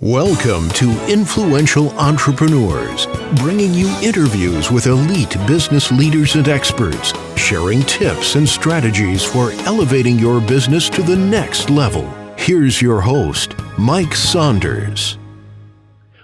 Welcome to Influential Entrepreneurs, bringing you interviews with elite business leaders and experts, sharing tips and strategies for elevating your business to the next level. Here's your host, Mike Saunders.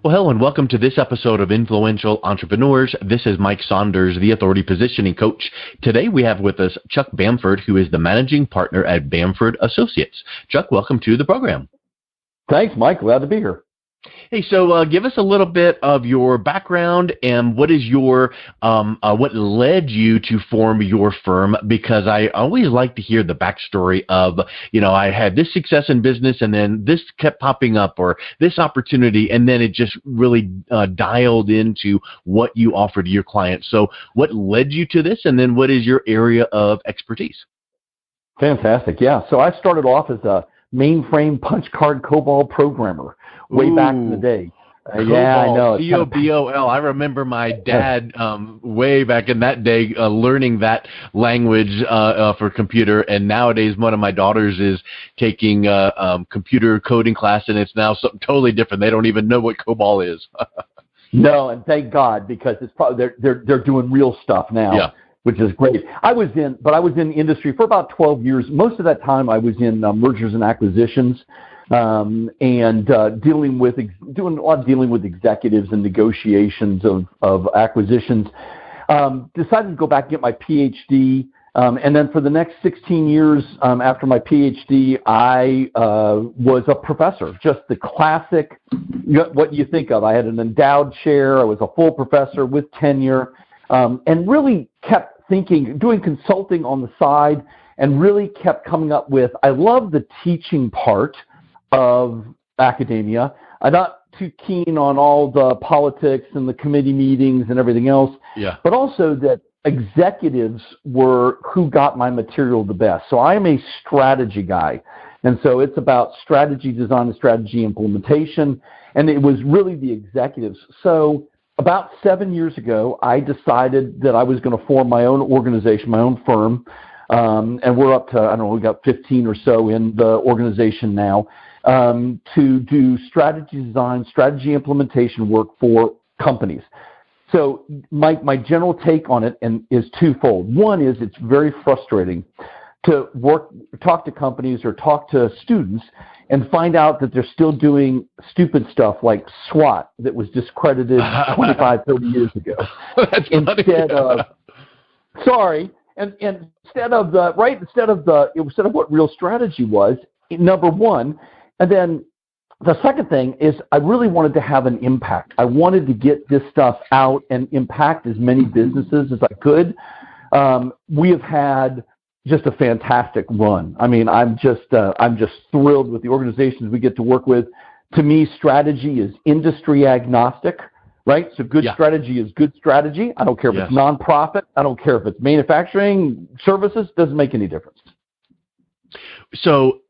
Well, hello and welcome to this episode of Influential Entrepreneurs. This is Mike Saunders, the Authority Positioning Coach. Today we have with us Chuck Bamford, who is the Managing Partner at Bamford Associates. Chuck, welcome to the program. Thanks, Mike. Glad to be here. Hey, so give us a little bit of your background and what is your what led you to form your firm? Because I always like to hear the backstory of, I had this success in business and then this kept popping up or this opportunity, and then it just really dialed into what you offer to your clients. So what led you to this, and then what is your area of expertise? Fantastic. Yeah. So I started off as a mainframe punch card COBOL programmer way back in the day. Yeah, I know. COBOL. I remember my dad way back in that day learning that language for computer, and nowadays one of my daughters is taking computer coding class, and it's now something totally different. They don't even know what COBOL is. No, and thank God, because it's probably they're doing real stuff now. Yeah. Which is great. I was in the industry for about 12 years. Most of that time I was in mergers and acquisitions, and doing a lot of dealing with executives and negotiations of acquisitions. Decided to go back and get my Ph.D. And then for the next 16 years after my Ph.D., I was a professor, just the classic, what you think of. I had an endowed chair. I was a full professor with tenure, and really kept doing consulting on the side, and really kept coming up with, I love the teaching part of academia. I'm not too keen on all the politics and the committee meetings and everything else, but also that executives were who got my material the best. So I am a strategy guy. And so it's about strategy design and strategy implementation. And it was really the executives. So about 7 years ago, I decided that I was going to form my own organization, my own firm, and we're up to, we got 15 or so in the organization now, to do strategy design, strategy implementation work for companies. So my general take on it is twofold. One is it's very frustrating to talk to companies or talk to students and find out that they're still doing stupid stuff like SWOT that was discredited 25, 30 years ago. Instead of what real strategy was, number one. And then the second thing is I really wanted to have an impact. I wanted to get this stuff out and impact as many businesses as I could. We have had just a fantastic run. I mean, I'm just thrilled with the organizations we get to work with. To me, strategy is industry agnostic, right? So good strategy is good strategy. I don't care if it's nonprofit. I don't care if it's manufacturing, services. Doesn't make any difference. So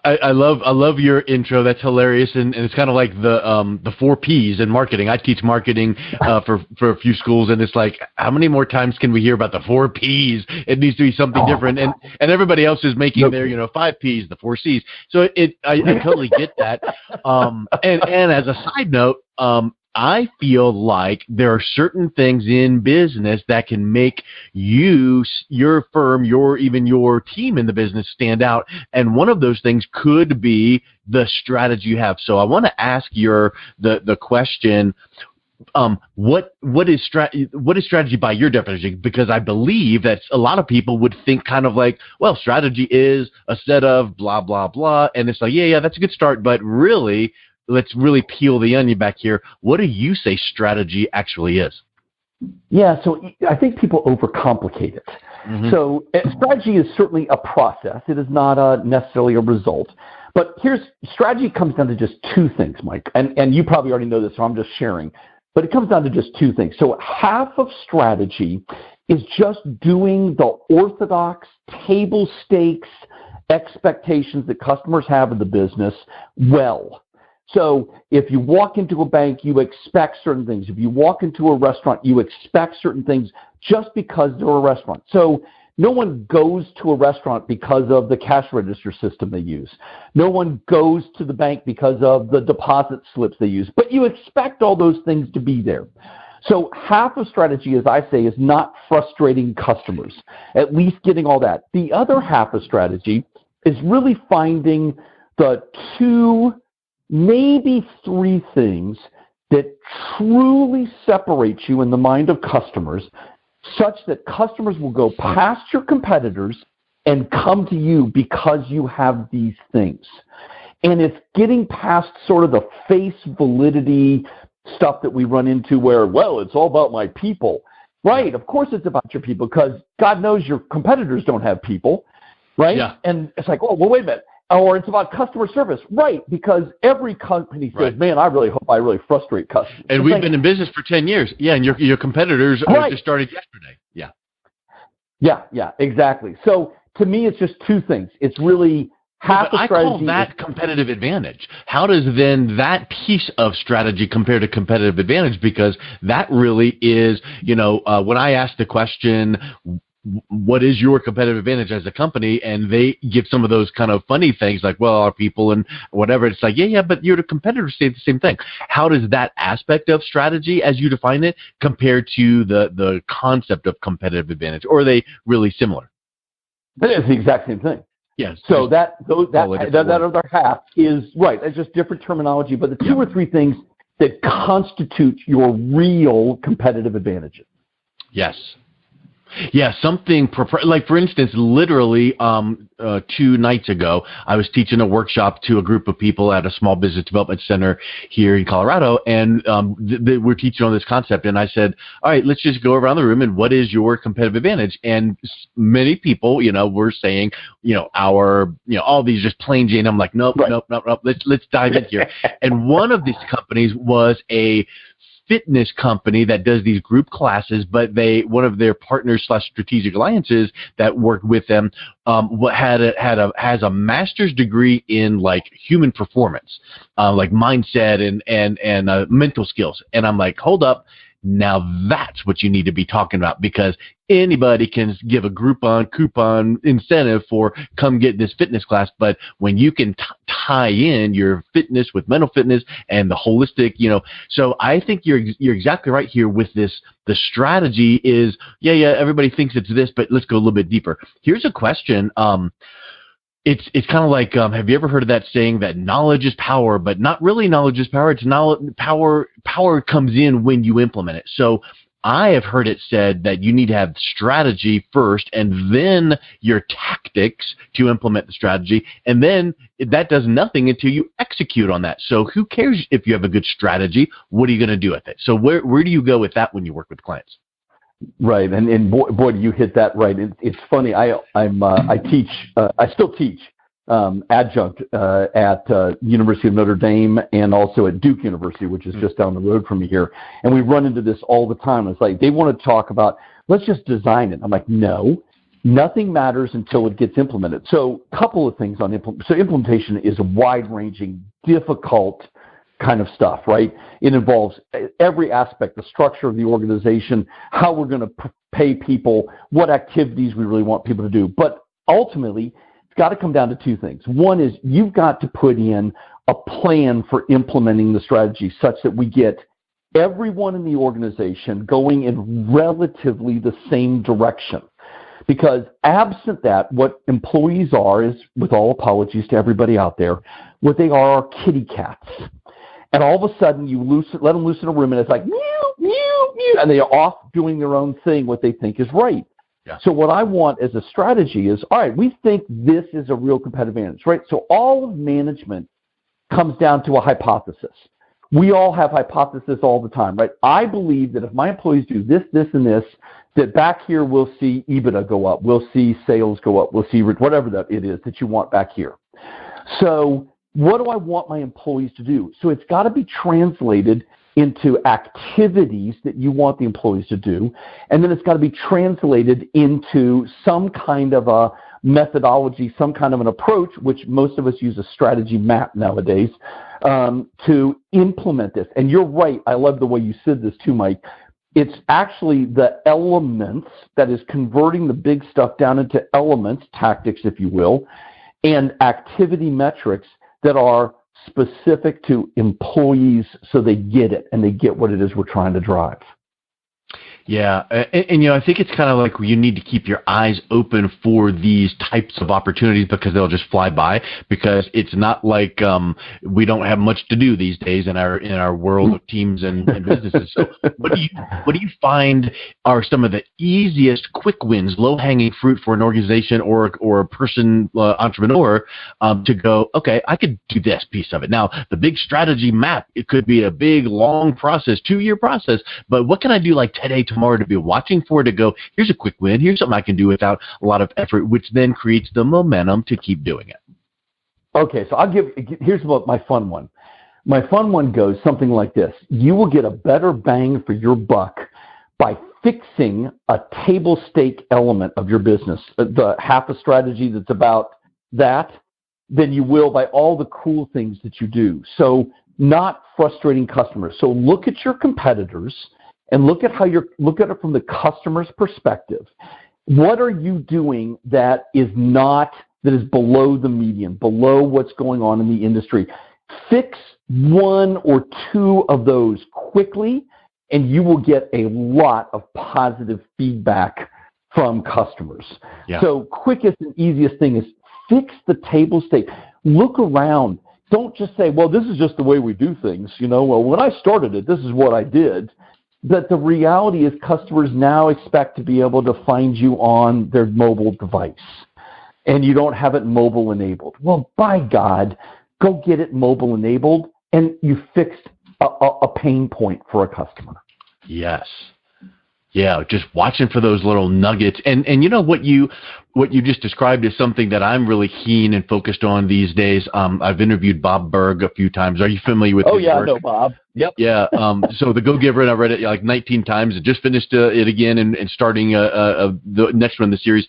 I love your intro. That's hilarious, and it's kind of like the 4 Ps in marketing. I teach marketing for a few schools, and it's like, how many more times can we hear about the 4 Ps? It needs to be something different, and everybody else is making their 5 Ps, the 4 Cs. So I totally get that. And as a side note, I feel like there are certain things in business that can make you, your firm, even your team in the business stand out. And one of those things could be the strategy you have. So I want to ask the question, what is strategy by your definition? Because I believe that a lot of people would think kind of like, well, strategy is a set of blah, blah, blah. And it's like, yeah, that's a good start. But really, let's really peel the onion back here. What do you say strategy actually is? Yeah, so I think people overcomplicate it. Mm-hmm. So strategy is certainly a process. It is not necessarily a result. But strategy comes down to just 2 things, Mike. And you probably already know this, so I'm just sharing. But it comes down to just 2 things. So half of strategy is just doing the orthodox table stakes expectations that customers have of the business well. So if you walk into a bank, you expect certain things. If you walk into a restaurant, you expect certain things just because they're a restaurant. So No one goes to a restaurant because of the cash register system they use. No one goes to the bank because of the deposit slips they use. But you expect all those things to be there. So half of strategy, as I say, is not frustrating customers, at least getting all that. The other half of strategy is really finding the 2, maybe 3 things that truly separate you in the mind of customers, such that customers will go past your competitors and come to you because you have these things. And it's getting past sort of the face validity stuff that we run into where, well, it's all about my people. Right, of course it's about your people, because God knows your competitors don't have people, right? Yeah. And it's like, oh, well, wait a minute. Or it's about customer service. Right, because every company says, man, I really hope I really frustrate customers. And we've been in business for 10 years. Yeah, and your competitors just started yesterday. Yeah. Yeah, exactly. So to me, it's just 2 things. It's really half the strategy. I call that competitive advantage. How does then that piece of strategy compare to competitive advantage? Because that really is, when I ask the question, what is your competitive advantage as a company? And they give some of those kind of funny things like, well, our people and whatever. It's like, yeah, but your competitors say the same thing. How does that aspect of strategy, as you define it, compare to the concept of competitive advantage? Or are they really similar? It's the exact same thing. Yes. So that other half is right. It's just different terminology, but the 2 or 3 things that constitute your real competitive advantages. Yes. Yeah, something like, for instance, literally 2 nights ago, I was teaching a workshop to a group of people at a small business development center here in Colorado, and we're teaching on this concept. And I said, all right, let's just go around the room and what is your competitive advantage? And many people, were saying, all these just plain Jane. I'm like, nope. Let's dive in here. And one of these companies was a fitness company that does these group classes, but one of their partners / strategic alliances that worked with them has a master's degree in like human performance, like mindset and mental skills. And I'm like, hold up. Now that's what you need to be talking about, because anybody can give a coupon incentive for come get this fitness class. But when you can tie in your fitness with mental fitness and the holistic, so I think you're exactly right here with this. The strategy is, everybody thinks it's this, but let's go a little bit deeper. Here's a question. It's kind of like, have you ever heard of that saying that knowledge is power, but not really knowledge is power? It's power comes in when you implement it. So I have heard it said that you need to have strategy first and then your tactics to implement the strategy. And then that does nothing until you execute on that. So who cares if you have a good strategy? What are you going to do with it? So where do you go with that when you work with clients? Right, and boy, you hit that right. It's funny. I teach. I still teach adjunct at University of Notre Dame and also at Duke University, which is just down the road from me here. And we run into this all the time. It's like they want to talk about, let's just design it. I'm like, no, nothing matters until it gets implemented. So a couple of things on implementation is a wide-ranging, difficult kind of stuff, right? It involves every aspect, the structure of the organization, how we're going to pay people, what activities we really want people to do. But ultimately, it's got to come down to 2 things. One is you've got to put in a plan for implementing the strategy such that we get everyone in the organization going in relatively the same direction. Because absent that, what employees are is, with all apologies to everybody out there, what they are kitty cats. And all of a sudden, you let them loose in a room, and it's like, meow, meow, meow, and they're off doing their own thing, what they think is right. Yeah. So what I want as a strategy is, all right, we think this is a real competitive advantage, right? So all of management comes down to a hypothesis. We all have hypotheses all the time, right? I believe that if my employees do this, this, and this, that back here we'll see EBITDA go up, we'll see sales go up, we'll see whatever that it is that you want back here. So what do I want my employees to do? So it's got to be translated into activities that you want the employees to do, and then it's got to be translated into some kind of a methodology, some kind of an approach, which most of us use a strategy map nowadays, to implement this. And you're right. I love the way you said this too, Mike. It's actually the elements that is converting the big stuff down into elements, tactics, if you will, and activity metrics that are specific to employees so they get it and they get what it is we're trying to drive. Yeah, and I think it's kind of like you need to keep your eyes open for these types of opportunities because they'll just fly by. Because it's not like we don't have much to do these days in our world of teams and businesses. So, what do you find are some of the easiest quick wins, low hanging fruit for an organization or a person entrepreneur to go? Okay, I could do this piece of it. Now, the big strategy map, it could be a big long process, 2-year process. But what can I do like today, tomorrow to be watching for to go, here's a quick win, here's something I can do without a lot of effort, which then creates the momentum to keep doing it. Okay, so here's what my fun one. My fun one goes something like this. You will get a better bang for your buck by fixing a table stake element of your business, the half a strategy that's about that, than you will by all the cool things that you do. So not frustrating customers. So look at your competitors and look at it from the customer's perspective. What are you doing that is below the median, below what's going on in the industry? Fix 1 or 2 of those quickly, and you will get a lot of positive feedback from customers. Yeah. So quickest and easiest thing is fix the table stake. Look around. Don't just say, well, this is just the way we do things. Well, when I started it, this is what I did. But the reality is customers now expect to be able to find you on their mobile device, and you don't have it mobile enabled. Well, by God, go get it mobile enabled, and you fixed a pain point for a customer. Yes. Yeah, just watching for those little nuggets. And what you just described is something that I'm really keen and focused on these days. I've interviewed Bob Berg a few times. Are you familiar with his work? I know Bob. Yep. Yeah. So The Go-Giver, and I read it like 19 times. I just finished it again and starting the next one in the series.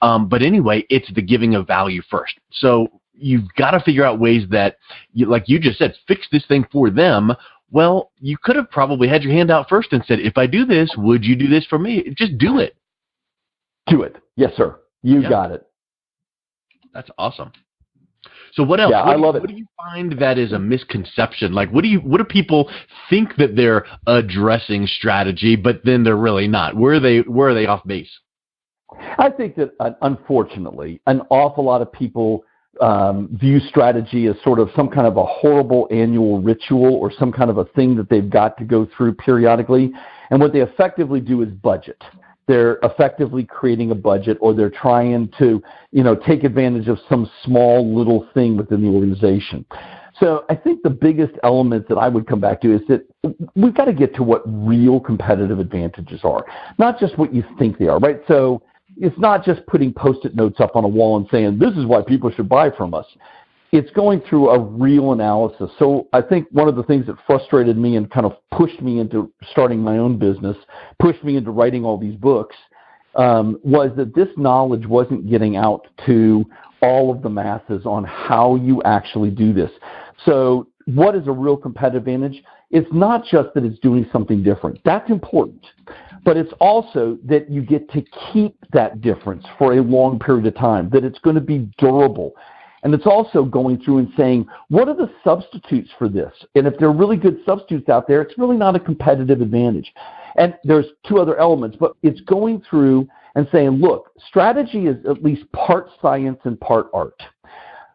But anyway, it's the giving of value first. So you've got to figure out ways that, like you just said, fix this thing for them. Well, you could have probably had your hand out first and said, if I do this, would you do this for me? Just do it. Do it. Yes, sir. You got it. That's awesome. So what else? Yeah, I love it. What do you find that is a misconception? Like, what do people think that they're addressing strategy, but then they're really not? Where are they off base? I think that, unfortunately, an awful lot of people view strategy as sort of some kind of a horrible annual ritual or some kind of a thing that they've got to go through periodically. And what they effectively do is budget. They're effectively creating a budget, or they're trying to, take advantage of some small little thing within the organization. So I think the biggest element that I would come back to is that we've got to get to what real competitive advantages are, not just what you think they are, right? So it's not just putting Post-it notes up on a wall and saying, this is why people should buy from us. It's going through a real analysis. So I think one of the things that frustrated me and kind of pushed me into starting my own business, pushed me into writing all these books, was that this knowledge wasn't getting out to all of the masses on how you actually do this. So what is a real competitive advantage? It's not just that it's doing something different. That's important. But it's also that you get to keep that difference for a long period of time, that it's going to be durable. And it's also going through and saying, what are the substitutes for this? And if there are really good substitutes out there, it's really not a competitive advantage. And there's 2 other elements, but it's going through and saying, look, strategy is at least part science and part art.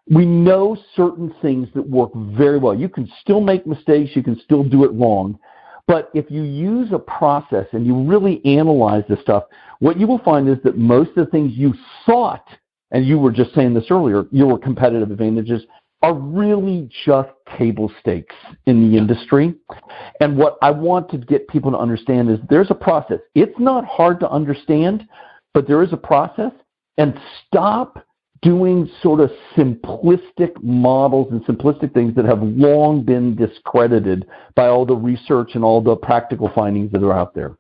We know certain things that work very well. You can still make mistakes. You can still do it wrong. But if you use a process and you really analyze this stuff, what you will find is that most of the things you thought, and you were just saying this earlier, your competitive advantages are really just table stakes in the industry. And what I want to get people to understand is there's a process. It's not hard to understand, but there is a process. And stop doing sort of simplistic models and simplistic things that have long been discredited by all the research and all the practical findings that are out there.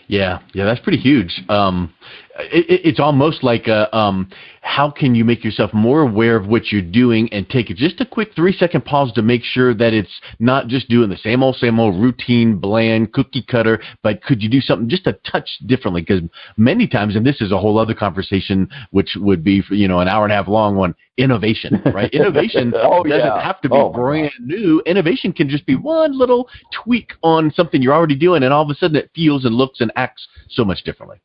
Yeah, that's pretty huge. it's almost like how can you make yourself more aware of what you're doing and take just a quick 3-second pause to make sure that it's not just doing the same old routine, bland, cookie cutter, but could you do something just a touch differently? Because many times, and this is a whole other conversation, which would be, an hour and a half long, on innovation, right? Innovation doesn't have to be brand new. Innovation can just be one little tweak on something you're already doing, and all of a sudden it feels and looks and acts so much differently.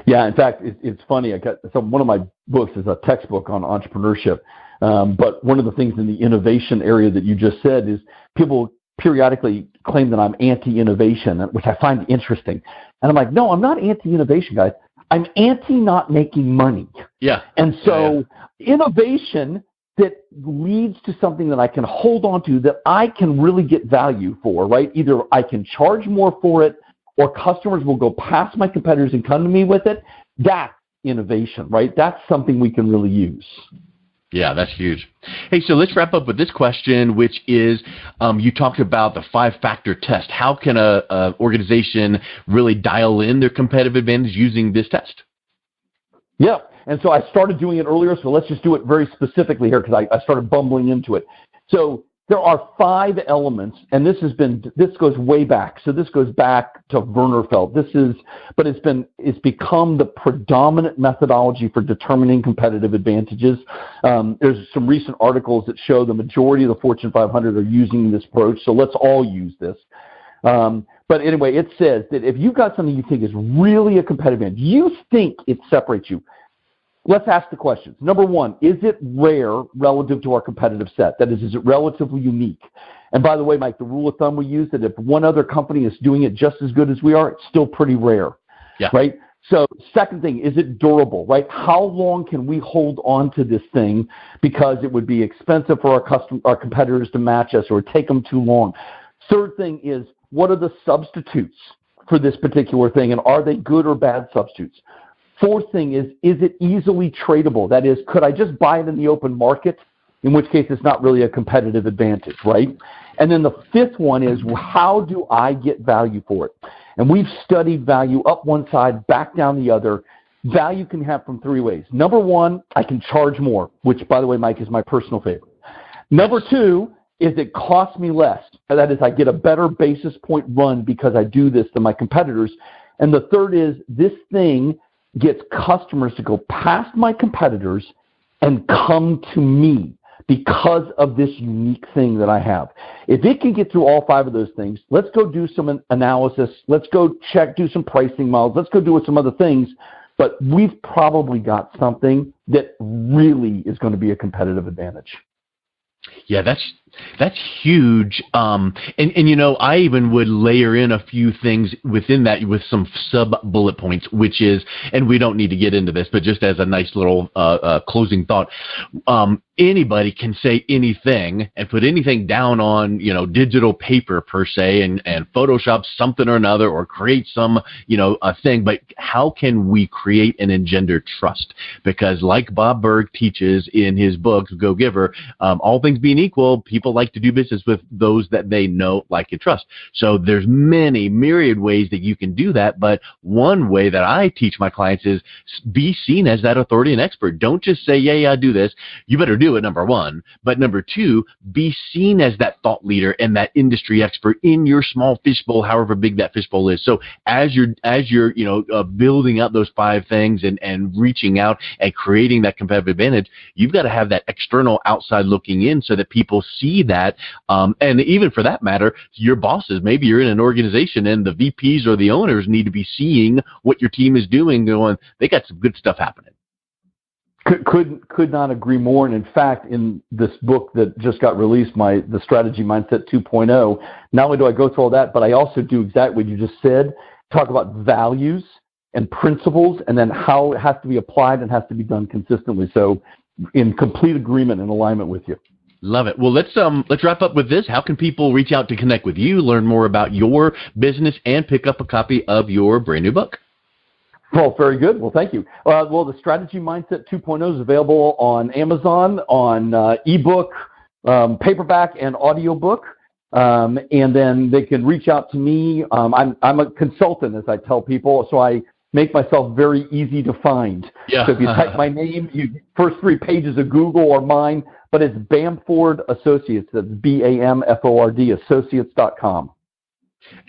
Yeah, in fact, it's funny. One of my books is a textbook on entrepreneurship. But one of the things in the innovation area that you just said is people periodically claim that I'm anti-innovation, which I find interesting. And I'm like, no, I'm not anti-innovation, guys. I'm anti not making money. Yeah. And so innovation that leads to something that I can hold on to, that I can really get value for, right? Either I can charge more for it, or customers will go past my competitors and come to me with it. That's innovation, right? That's something we can really use. Yeah, that's huge. Hey, so let's wrap up with this question, which is, you talked about the 5-factor test. How can a organization really dial in their competitive advantage using this test? Yeah, and so I started doing it earlier, so let's just do it very specifically here because I started bumbling into it. So there are 5 elements, and this goes way back. So this goes back to Werner Feld. But it's become the predominant methodology for determining competitive advantages. There's some recent articles that show the majority of the Fortune 500 are using this approach. So let's all use this. But anyway, it says that if you've got something you think is really a competitive advantage, you think it separates you. Let's ask the questions. Number 1, is it rare relative to our competitive set? That is it relatively unique? And by the way, Mike, the rule of thumb we use that if one other company is doing it just as good as we are, it's still pretty rare, right? So second thing, is it durable, right? How long can we hold on to this thing because it would be expensive for our competitors to match us, or take them too long? Third thing is, what are the substitutes for this particular thing, and are they good or bad substitutes? Fourth thing is it easily tradable? That is, could I just buy it in the open market, in which case it's not really a competitive advantage, right? And then the 5th one is, how do I get value for it? And we've studied value up one side, back down the other. Value can happen from 3 ways. Number 1, I can charge more, which, by the way, Mike, is my personal favorite. Number 2 is it costs me less. That is, I get a better basis point run because I do this than my competitors. And the third is, this thing gets customers to go past my competitors and come to me because of this unique thing that I have. If it can get through all 5 of those things, let's go do some analysis. Let's go do some pricing models. Let's go do some other things. But we've probably got something that really is going to be a competitive advantage. Yeah, that's huge. And I even would layer in a few things within that with some sub bullet points, which is, and we don't need to get into this, but just as a nice little closing thought, anybody can say anything and put anything down on, digital paper per se, and Photoshop something or another, or create some, a thing. But how can we create and engender trust? Because like Bob Berg teaches in his book, Go Giver, all things being equal, people like to do business with those that they know, like, and trust. So there's many myriad ways that you can do that. But one way that I teach my clients is be seen as that authority and expert. Don't just say, yeah, I do this. You better do it, number 1. But number 2, be seen as that thought leader and that industry expert in your small fishbowl, however big that fishbowl is. So as you're building out those 5 things and reaching out and creating that competitive advantage, you've got to have that external outside looking in so that people see that. And even for that matter, your bosses, maybe you're in an organization and the VPs or the owners need to be seeing what your team is doing, going, they got some good stuff happening. Could not agree more. And in fact, in this book that just got released, the Strategy Mindset 2.0, not only do I go through all that, but I also do exactly what you just said, talk about values and principles, and then how it has to be applied and has to be done consistently. So in complete agreement and alignment with you. Love it. Well, let's wrap up with this. How can people reach out to connect with you, learn more about your business, and pick up a copy of your brand new book? Well, very good. Well, thank you. The Strategy Mindset 2.0 is available on Amazon, on ebook, paperback, and audiobook. And then they can reach out to me. I'm a consultant, as I tell people. So I make myself very easy to find. Yeah. So if you type my name, first 3 pages of Google are mine, but it's Bamford Associates. That's BAMFORD Associates.com.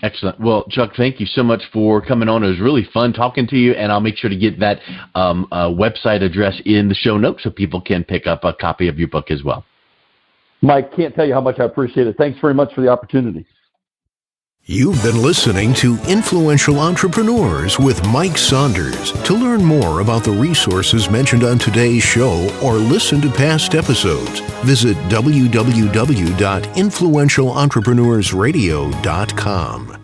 Excellent. Well, Chuck, thank you so much for coming on. It was really fun talking to you, and I'll make sure to get that website address in the show notes so people can pick up a copy of your book as well. Mike, can't tell you how much I appreciate it. Thanks very much for the opportunity. You've been listening to Influential Entrepreneurs with Mike Saunders. To learn more about the resources mentioned on today's show or listen to past episodes, visit www.influentialentrepreneurssradio.com.